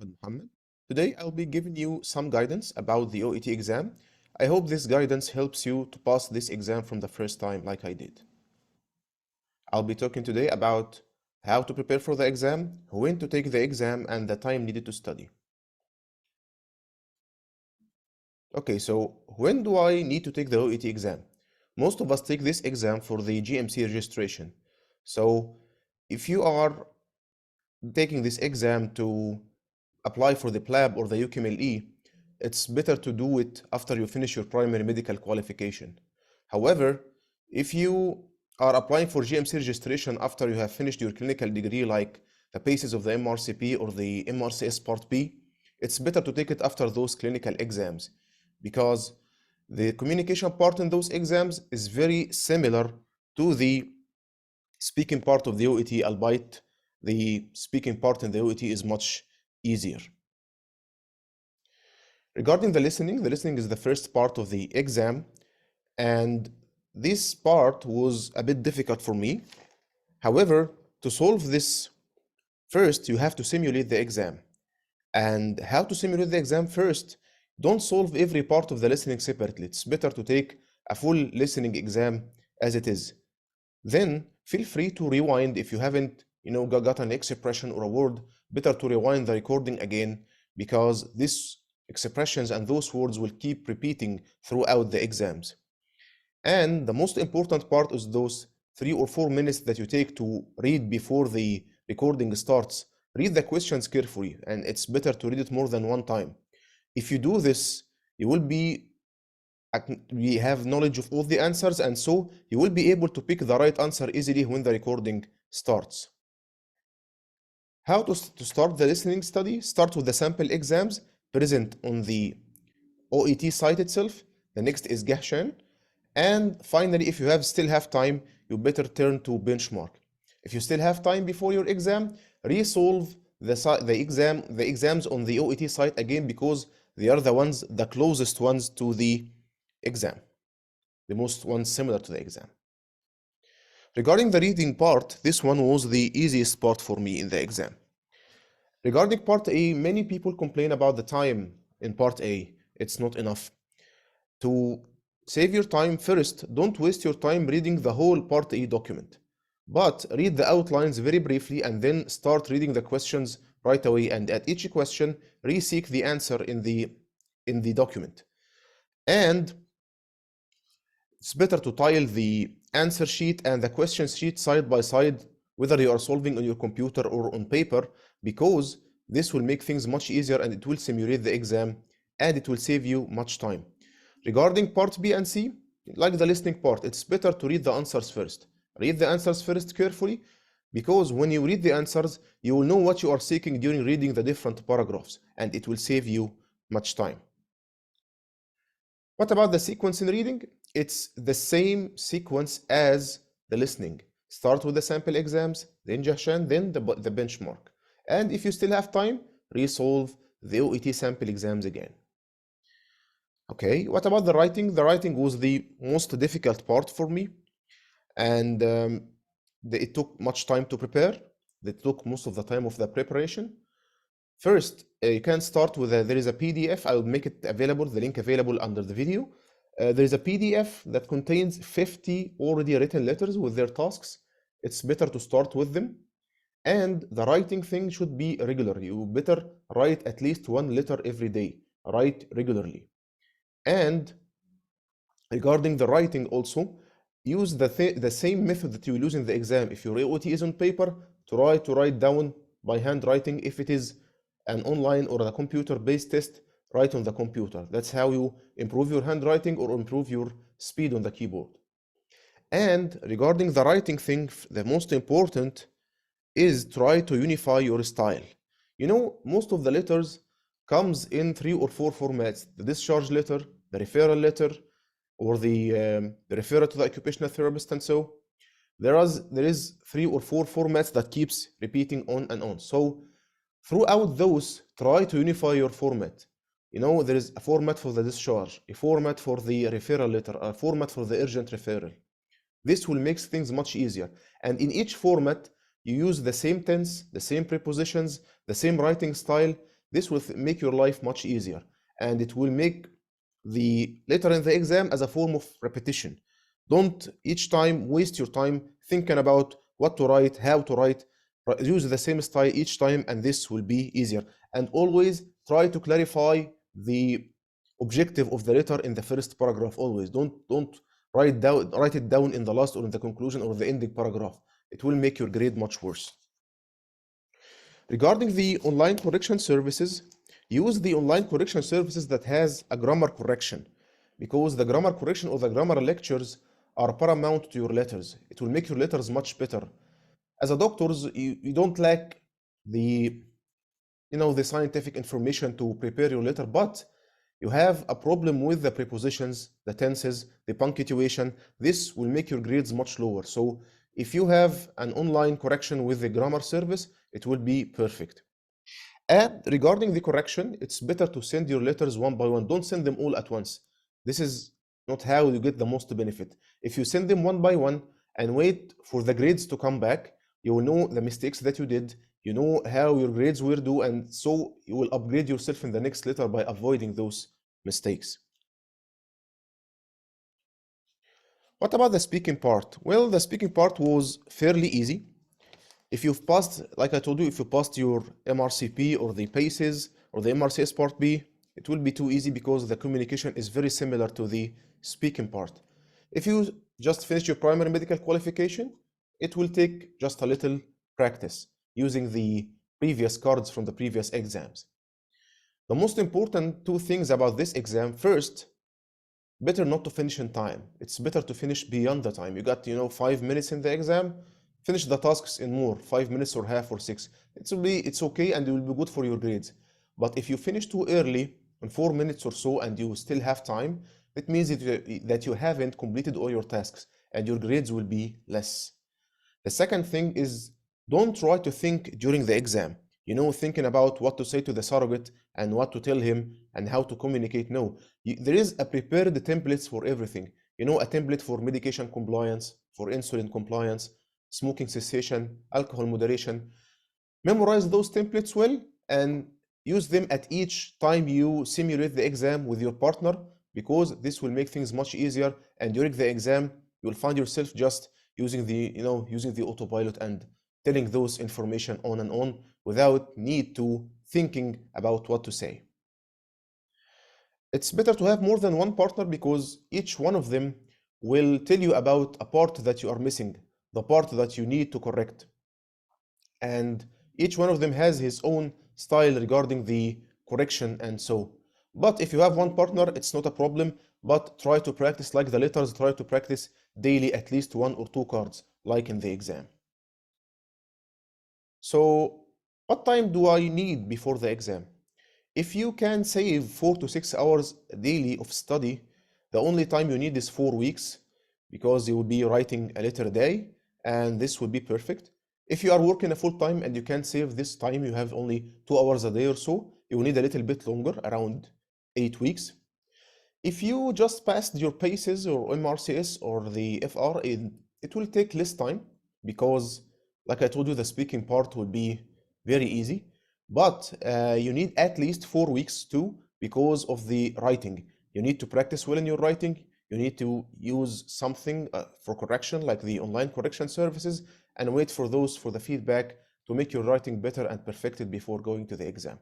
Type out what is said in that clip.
Muhammad. Today I'll be giving you some guidance about the OET exam. I hope this guidance helps you to pass this exam from the first time like I did. I'll be talking today about how to prepare for the exam, when to take the exam, and the time needed to study. Okay, so when do I need to take the OET exam? Most of us take this exam for the GMC registration. So if you are taking this exam to apply for the PLAB or the UKMLE, it's better to do it after you finish your primary medical qualification. However, if you are applying for GMC registration after you have finished your clinical degree, like the PACES of the MRCP or the MRCS Part B, it's better to take it after those clinical exams because the communication part in those exams is very similar to the speaking part of the OET, albeit the speaking part in the OET is much easier. Regarding the listening is the first part of the exam, and this part was a bit difficult for me. However, to solve this, first you have to simulate the exam. And how to simulate the exam? First, don't solve every part of the listening separately. It's better to take a full listening exam as it is. Then feel free to rewind if you haven't got an expression or a word. Better to rewind the recording again because these expressions and those words will keep repeating throughout the exams. And the most important part is those 3 or 4 minutes that you take to read before the recording starts. Read the questions carefully, and it's better to read it more than one time. If you do this, you will have knowledge of all the answers, and so you will be able to pick the right answer easily when the recording starts. How to start the listening study? Start with the sample exams present on the OET site itself. The next is Gahshan. And finally, if you still have time, you better turn to benchmark. If you still have time before your exam, resolve the exams on the OET site again because they are the closest ones to the exam, the most ones similar to the exam. Regarding the reading part, this one was the easiest part for me in the exam. Regarding part A, many people complain about the time in part A. It's not enough. To save your time, first, don't waste your time reading the whole part A document, but read the outlines very briefly and then start reading the questions right away, and at each question, re-seek the answer in the document. And it's better to tile the answer sheet and the question sheet side by side, whether you are solving on your computer or on paper, because this will make things much easier and it will simulate the exam and it will save you much time. Regarding part B and C, like the listening part, it's better to read the answers first. Read the answers first carefully, because when you read the answers, you will know what you are seeking during reading the different paragraphs, and it will save you much time. What about the sequence in reading? It's the same sequence as the listening. Start with the sample exams, then Jahshan, then the benchmark. And if you still have time, resolve the OET sample exams again. Okay, what about the writing? The writing was the most difficult part for me, and it took much time to prepare. It took most of the time of the preparation. First, you can start with there is a PDF. I will make it available, the link available under the video. There is a PDF that contains 50 already written letters with their tasks. It's better to start with them. And the writing thing should be regular. You better write at least one letter every day. Write regularly. And regarding the writing also, use the same method that you will use in the exam. If your OT is on paper, try to write down by handwriting. If it is an online or a computer-based test, write on the computer. That's how you improve your handwriting or improve your speed on the keyboard. And regarding the writing thing, the most important is try to unify your style. Most of the letters comes in 3 or 4 formats: the discharge letter, the referral letter, or the referral to the occupational therapist, and so there is 3 or 4 formats that keeps repeating on and on. So throughout those, try to unify your format. There is a format for the discharge, a format for the referral letter, a format for the urgent referral. This will make things much easier. And in each format, you use the same tense, the same prepositions, the same writing style, This will make your life much easier, and it will make the letter in the exam as a form of repetition. Don't each time waste your time thinking about what to write, how to write. Use the same style each time, and this will be easier. And always try to clarify the objective of the letter in the first paragraph. Always don't write it down in the last or in the conclusion or the ending paragraph. It will make your grade much worse. Regarding the online correction services, use the online correction services that has a grammar correction, because the grammar correction or the grammar lectures are paramount to your letters. It will make your letters much better. As a doctor, you don't lack the the scientific information to prepare your letter, but you have a problem with the prepositions, the tenses, the punctuation. This will make your grades much lower. So if you have an online correction with the grammar service, it will be perfect. And regarding the correction, it's better to send your letters one by one. Don't send them all at once. This is not how you get the most benefit. If you send them one by one and wait for the grades to come back, you will know the mistakes that you did, you know how your grades were due, and so you will upgrade yourself in the next letter by avoiding those mistakes. What about the speaking part? Well, the speaking part was fairly easy. If you've passed, like I told you, if you passed your MRCP or the PACES or the MRCS Part B, it will be too easy because the communication is very similar to the speaking part. If you just finish your primary medical qualification, it will take just a little practice using the previous cards from the previous exams. The most important two things about this exam: first, better not to finish in time. It's better to finish beyond the time. You got 5 minutes in the exam, finish the tasks in more, 5 minutes or half or 6. It's okay, and it will be good for your grades. But if you finish too early, in 4 minutes or so, and you still have time, it means that you haven't completed all your tasks, and your grades will be less. The second thing is, don't try to think during the exam, thinking about what to say to the surrogate and what to tell him and how to communicate. No, there is a prepared templates for everything. A template for medication compliance, for insulin compliance, smoking cessation, alcohol moderation. Memorize those templates well and use them at each time you simulate the exam with your partner, because this will make things much easier, and during the exam you'll find yourself just using the autopilot and telling those information on and on without need to thinking about what to say. It's better to have more than one partner because each one of them will tell you about a part that you are missing, the part that you need to correct. And each one of them has his own style regarding the correction and so. But if you have one partner, it's not a problem, but try to practice like the letters, try to practice daily at least 1 or 2 cards, like in the exam. So, what time do I need before the exam? If you can save 4 to 6 hours daily of study, the only time you need is 4 weeks, because you will be writing a letter a day, and this would be perfect. If you are working a full time and you can save this time, you have only 2 hours a day or so, you will need a little bit longer, around 8 weeks. If you just passed your PACES or MRCS or the FR, it will take less time because, like I told you, the speaking part will be very easy. But you need at least 4 weeks too because of the writing. You need to practice well in your writing. You need to use something for correction, like the online correction services, and wait for the feedback to make your writing better and perfected before going to the exam.